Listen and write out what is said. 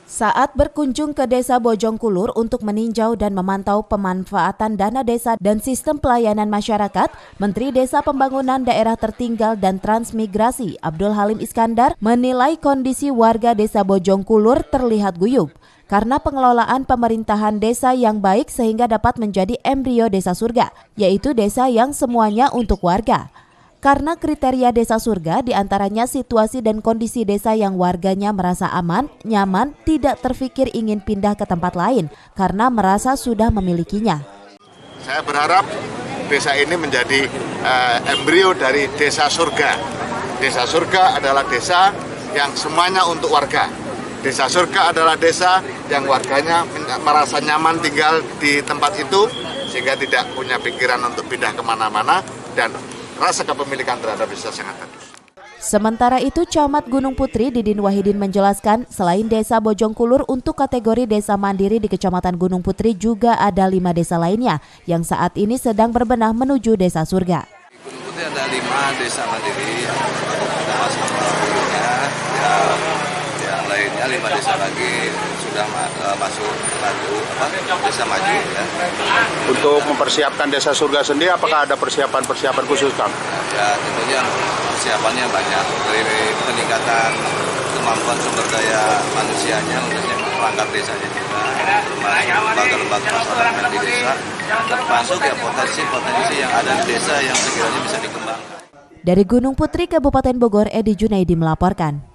Saat berkunjung ke Desa Bojongkulur untuk meninjau dan memantau pemanfaatan dana desa dan sistem pelayanan masyarakat, Menteri Desa Pembangunan Daerah Tertinggal dan Transmigrasi Abdul Halim Iskandar menilai kondisi warga Desa Bojongkulur terlihat guyup karena pengelolaan pemerintahan desa yang baik sehingga dapat menjadi embrio desa surga, yaitu desa yang semuanya untuk warga. Karena kriteria desa surga diantaranya situasi dan kondisi desa yang warganya merasa aman, nyaman, tidak terfikir ingin pindah ke tempat lain karena merasa sudah memilikinya. Saya berharap desa ini menjadi embrio dari desa surga. Desa surga adalah desa yang semuanya untuk warga. Desa surga adalah desa yang warganya merasa nyaman tinggal di tempat itu sehingga tidak punya pikiran untuk pindah kemana-mana dan rasa kepemilikan terhadap desa sangat bagus. Sementara itu, Camat Gunung Putri Didin Wahidin menjelaskan, selain Desa Bojongkulur untuk kategori desa mandiri di Kecamatan Gunung Putri juga ada 5 desa lainnya yang saat ini sedang berbenah menuju desa surga. Di Gunung Putri ada 5 desa mandiri yang masuk melalui yang lainnya 5 desa lagi sudah masuk desa maju. Ya. Untuk mempersiapkan desa surga sendiri, apakah ada persiapan khusus, Kang? Ya, tentunya persiapannya banyak, dari peningkatan kemampuan sumber daya manusianya untuk perangkat desanya juga, lembaga-lembaga masyarakat di desa, termasuk ya potensi-potensi yang ada di desa yang sekiranya bisa dikembangkan. Dari Gunung Putri, Kabupaten Bogor, Edi Junaidi melaporkan.